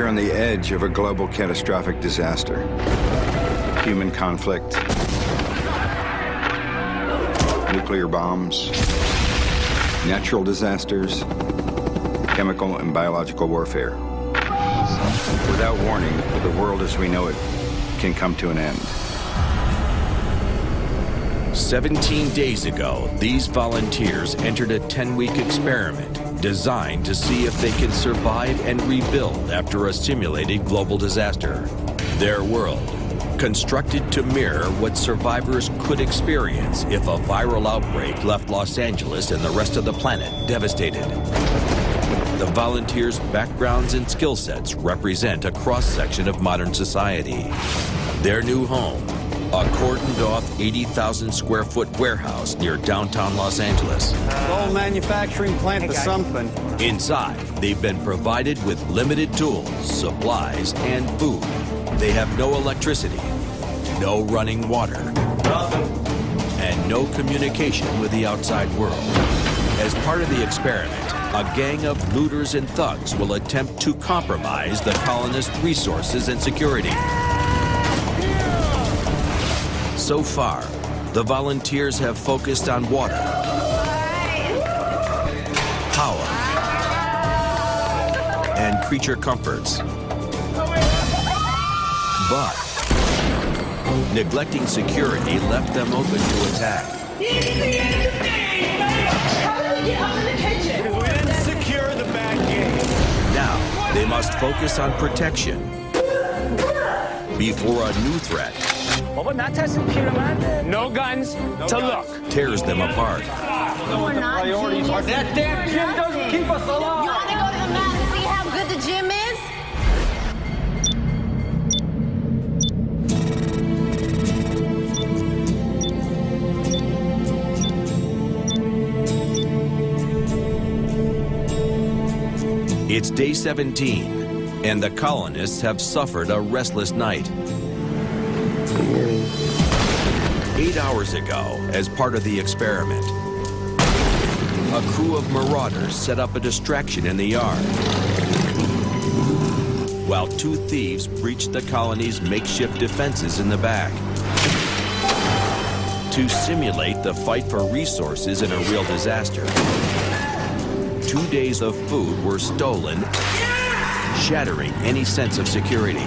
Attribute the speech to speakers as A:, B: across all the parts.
A: on the edge of a global catastrophic disaster. Human conflict, nuclear bombs, natural disasters, chemical and biological warfare. Without warning, the world as we know it can come to an end.
B: 17 days ago, these volunteers entered a 10-week experiment designed to see if they can survive and rebuild after a simulated global disaster. Their world, constructed to mirror what survivors could experience if a viral outbreak left Los Angeles and the rest of the planet devastated. The volunteers' backgrounds and skill sets represent a cross-section of modern society. Their new home, a cordoned-off 80,000-square-foot warehouse near downtown Los Angeles.
C: Old manufacturing plant for something.
B: Inside, they've been provided with limited tools, supplies, and food. They have no electricity, no running water, and no communication with the outside world. As part of the experiment, a gang of looters and thugs will attempt to compromise the colonists' resources and security. So far, the volunteers have focused on water, power, and creature comforts. But neglecting security left them open to attack. Now, they must focus on protection before a new threat
D: no guns to look
B: tears them apart.
E: We're not geniuses.
C: That damn gym doesn't keep us alive.
E: You want to go to the mat and see how good the gym is?
B: It's day 17, and the colonists have suffered a restless night. 8 hours ago, as part of the experiment, a crew of marauders set up a distraction in the yard, while two thieves breached the colony's makeshift defenses in the back. To simulate the fight for resources in a real disaster, 2 days of food were stolen, shattering any sense of security.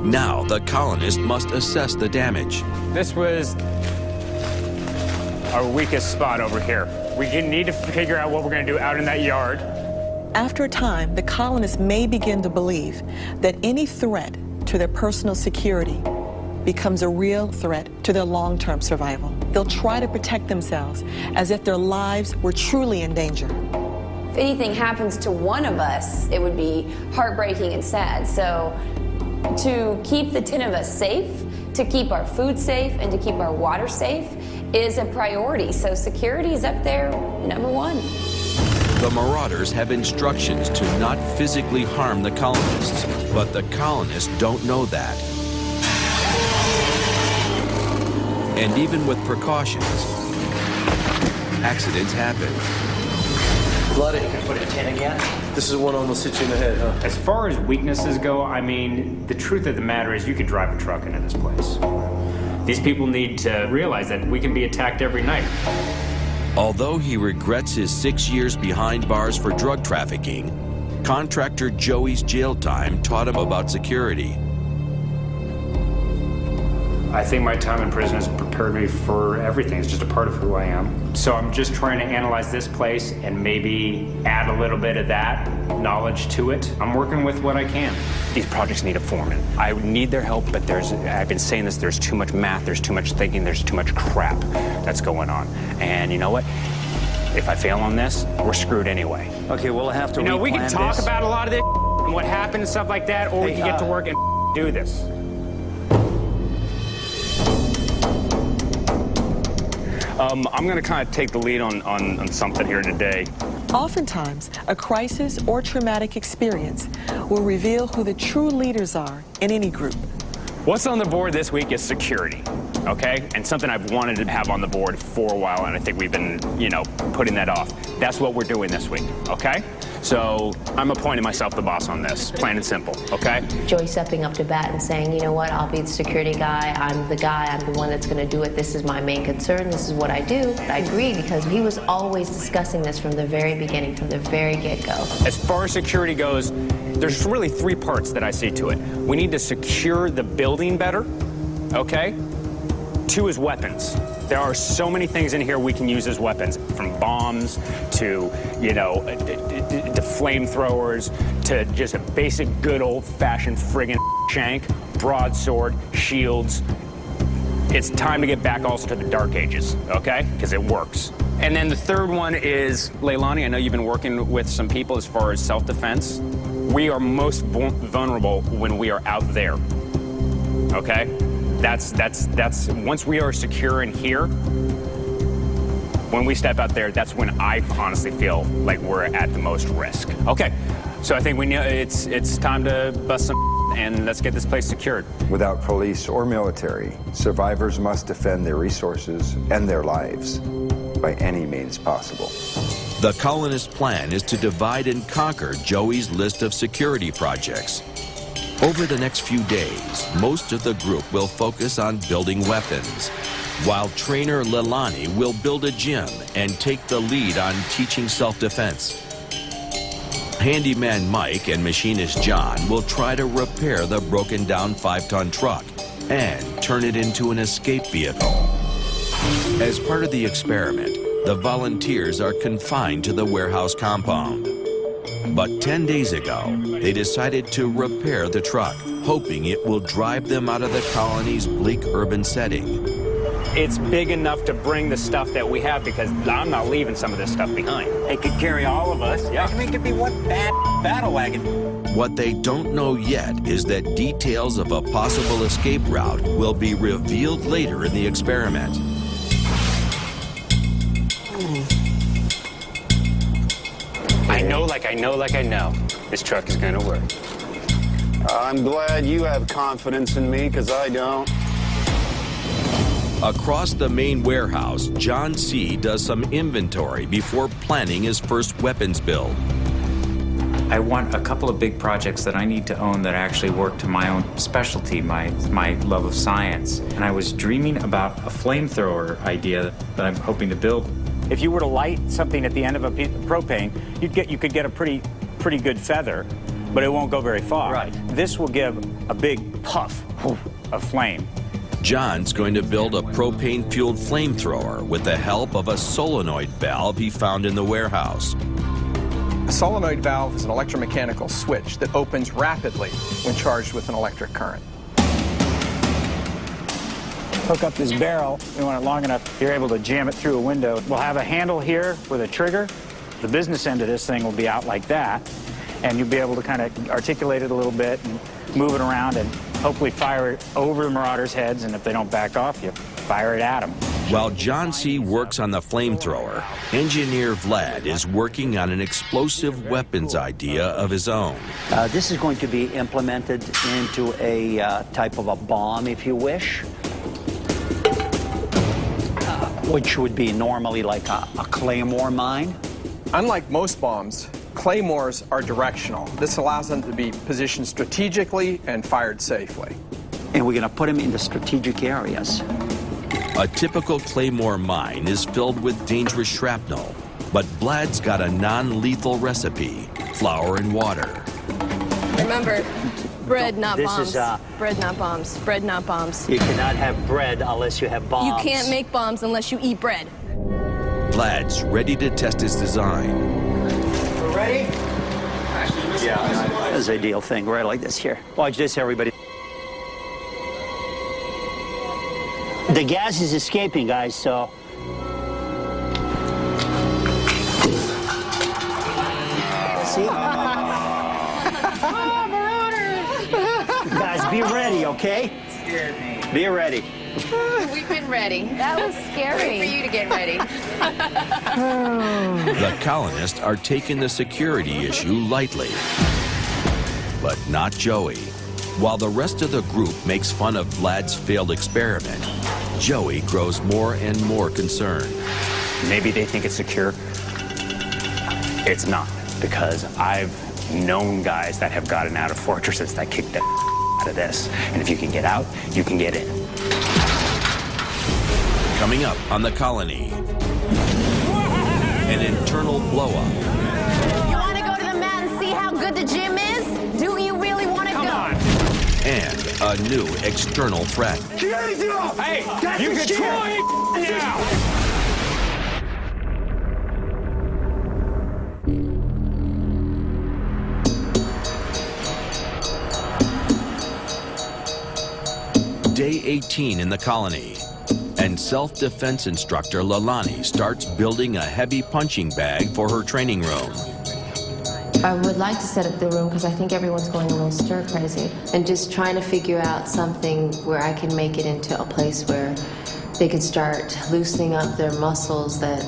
B: Now, the colonists must assess the damage.
D: This was our weakest spot over here. We need to figure out what we're going to do out in that yard.
F: After a time, the colonists may begin to believe that any threat to their personal security becomes a real threat to their long-term survival. They'll try to protect themselves as if their lives were truly in danger.
G: If anything happens to one of us, it would be heartbreaking and sad. So to keep the 10 of us safe, to keep our food safe, and to keep our water safe is a priority. So security is up there, #1.
B: The marauders have instructions to not physically harm the colonists, but the colonists don't know that. And even with precautions, accidents happen.
H: Bloody, you can put it in 10 again? This is one almost hit you in the head, huh?
D: As far as weaknesses go, I mean, the truth of the matter is you could drive a truck into this place. These people need to realize that we can be attacked every night.
B: Although he regrets his 6 years behind bars for drug trafficking, contractor Joey's jail time taught him about security.
D: I think my time in prison has prepared me for everything. It's just a part of who I am. So I'm just trying to analyze this place and maybe add a little bit of that knowledge to it. I'm working with what I can. These projects need a foreman. I need their help, but I've been saying this, there's too much math, there's too much thinking, there's too much crap that's going on. And you know what? If I fail on this, we're screwed anyway.
C: Okay, we'll have to
D: we can talk about a lot of this and what happened and stuff like that, or we can get to work and do this. I'm going to kind of take the lead on something here today.
F: Oftentimes, a crisis or traumatic experience will reveal who the true leaders are in any group.
D: What's on the board this week is security. okay? And something I've wanted to have on the board for a while, and I think we've been, you know, putting that off. That's what we're doing this week, okay? So I'm appointing myself the boss on this, plain and simple, okay?
I: Joey stepping up to bat and saying, you know what, I'll be the security guy, I'm the one that's going to do it, this is my main concern, this is what I do. I agree because he was always discussing this from the very beginning, from the very get-go.
D: As far as security goes, there's really 3 parts that I see to it. We need to secure the building better, okay? 2 is weapons. There are so many things in here we can use as weapons, from bombs to, you know, to flamethrowers to just a basic good old-fashioned friggin' shank, broadsword, shields. It's time to get back also to the Dark Ages, okay? Because it works. And then the 3rd one is, Leilani, I know you've been working with some people as far as self-defense. We are most vulnerable when we are out there, okay? That's once we are secure in here, when we step out there, that's when I honestly feel like we're at the most risk. Okay, so I think we know it's time to bust some and let's get this place secured.
A: Without police or military, survivors must defend their resources and their lives by any means possible.
B: The colonist plan is to divide and conquer Joey's list of security projects. Over the next few days, most of the group will focus on building weapons, while trainer Leilani will build a gym and take the lead on teaching self-defense. Handyman Mike and machinist John will try to repair the broken-down 5-ton truck and turn it into an escape vehicle. As part of the experiment, the volunteers are confined to the warehouse compound. But 10 days ago, they decided to repair the truck, hoping it will drive them out of the colony's bleak urban setting.
D: It's big enough to bring the stuff that we have because I'm not leaving some of this stuff behind.
C: It could carry all of us.
D: Yeah.
C: I mean, it could be one bad battle wagon.
B: What they don't know yet is that details of a possible escape route will be revealed later in the experiment.
D: I know, this truck is gonna work.
C: I'm glad you have confidence in me, because I don't.
B: Across the main warehouse, John C. does some inventory before planning his first weapons build.
J: I want a couple of big projects that I need to own that actually work to my own specialty, my love of science. And I was dreaming about a flamethrower idea that I'm hoping to build.
D: If you were to light something at the end of a propane, you could get a pretty good feather, but it won't go very far.
C: Right.
D: This will give a big puff of flame.
B: John's going to build a propane-fueled flamethrower with the help of a solenoid valve he found in the warehouse.
K: A solenoid valve is an electromechanical switch that opens rapidly when charged with an electric current.
D: Hook up this barrel. We want it long enough, you're able to jam it through a window. We'll have a handle here with a trigger. The business end of this thing will be out like that, and you'll be able to kind of articulate it a little bit and move it around and hopefully fire it over the marauders' heads, and if they don't back off, you fire it at them.
B: While John C. works on the flamethrower, engineer Vlad is working on an explosive weapons idea of his own.
L: This is going to be implemented into a type of a bomb, if you wish, which would be normally like a claymore mine.
K: Unlike most bombs, claymores are directional. This allows them to be positioned strategically and fired safely.
L: And we're going to put them in the strategic areas.
B: A typical claymore mine is filled with dangerous shrapnel, but Vlad's got a non-lethal recipe: flour and water.
M: Remember, bread, not bombs.
L: This is,
M: bread, not bombs. Bread, not bombs.
L: You cannot have bread unless you have bombs.
M: You can't make bombs unless you eat bread.
B: Vlad's ready to test his design.
L: We're ready? Yeah. This is a ideal thing, right like this here. Watch this, everybody. The gas is escaping, guys, so... See? Guys, be ready, okay?
J: Scared me.
L: Be ready.
M: We've been ready.
G: That was scary.
M: Wait for you to get ready.
B: The colonists are taking the security issue lightly, but not Joey. While the rest of the group makes fun of Vlad's failed experiment, Joey grows more and more concerned.
D: Maybe they think it's secure. It's not, because I've known guys that have gotten out of fortresses that kicked the out of this. And if you can get out, you can get in.
B: Coming up on The Colony, an internal blow-up.
E: You want to go to the mat and see how good the gym is? Do you really want to go?
B: Come on. And a new external threat.
D: Hey, you can try now!
B: Day 18 in The Colony, and self-defense instructor Lalani starts building a heavy punching bag for her training room.
I: I would like to set up the room because I think everyone's going a little stir crazy, and just trying to figure out something where I can make it into a place where they can start loosening up their muscles that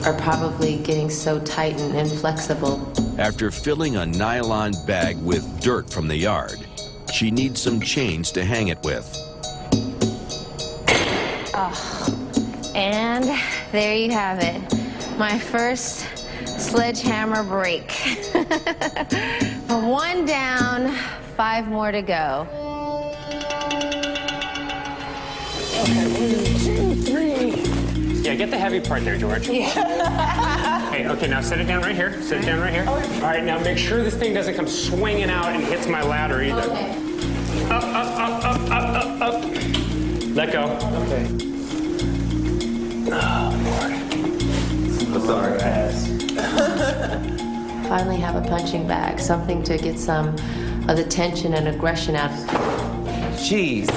I: are probably getting so tight and inflexible.
B: After filling a nylon bag with dirt from the yard, she needs some chains to hang it with.
I: Oh, and there you have it. My first sledgehammer break. 1 down, 5 more to go.
D: 1, 2, 3. Yeah, get the heavy part there, George. Yeah. Hey, okay, now set it down right here. Set it down right here. All right, now make sure this thing doesn't come swinging out and hits my ladder either.
I: Okay.
D: Up, up, up, up, up, up, up. Let go. Okay. Oh, Lord. Sorry, ass.
I: Finally have a punching bag, something to get some of the tension and aggression out.
H: Jeez.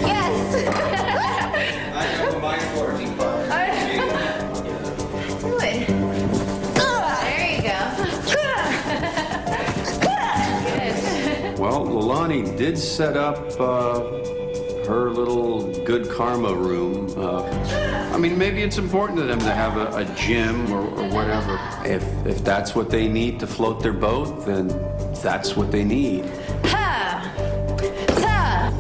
I: Yes!
H: I know my forging part.
I: Do it. There you go. Good.
N: Well, Lalani did set up her little good karma room. I mean, maybe it's important to them to have a gym or whatever. If that's what they need to float their boat, then that's what they need.
E: Ha! Ta!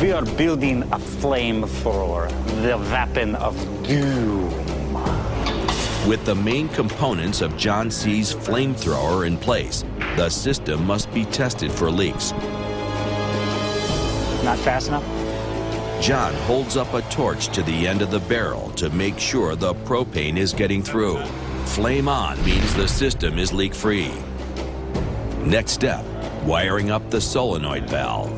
C: We are building a flamethrower, the weapon of doom.
B: With the main components of John C.'s flamethrower in place, the system must be tested for leaks.
D: Not fast enough?
B: John holds up a torch to the end of the barrel to make sure the propane is getting through. Flame on means the system is leak-free. Next step, wiring up the solenoid valve.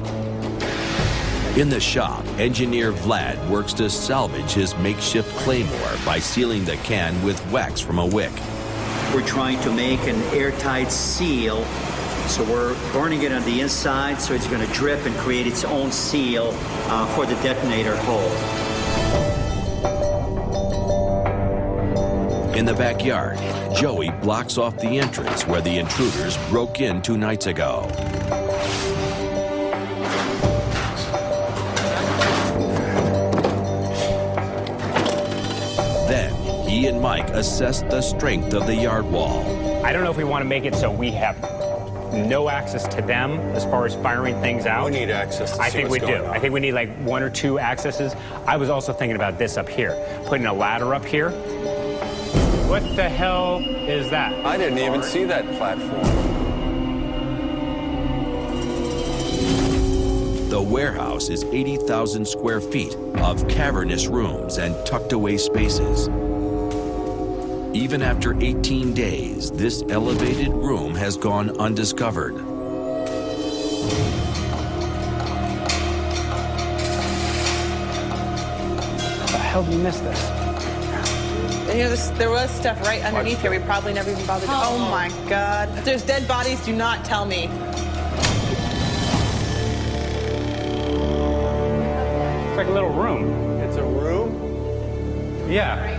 B: In the shop, engineer Vlad works to salvage his makeshift claymore by sealing the can with wax from a wick.
L: We're trying to make an airtight seal, so we're burning it on the inside so it's going to drip and create its own seal for the detonator hole.
B: In the backyard, Joey blocks off the entrance where the intruders broke in 2 nights ago. Then, he and Mike assess the strength of the yard wall.
D: I don't know if we want to make it so we have no access to them as far as firing things out.
N: We need access to
D: I
N: see
D: think
N: what's
D: we do.
N: going on.
D: I think we need like 1 or 2 accesses. I was also thinking about this up here, putting a ladder up here. What the hell is that?
K: I didn't even see that platform.
B: The warehouse is 80,000 square feet of cavernous rooms and tucked away spaces. Even after 18 days, this elevated room has gone undiscovered.
D: How the hell did we miss this?
F: You know, there was stuff right underneath here. We probably never even bothered to. Oh my God. If there's dead bodies, do not tell me.
D: It's like a little room.
K: It's a room?
D: Yeah.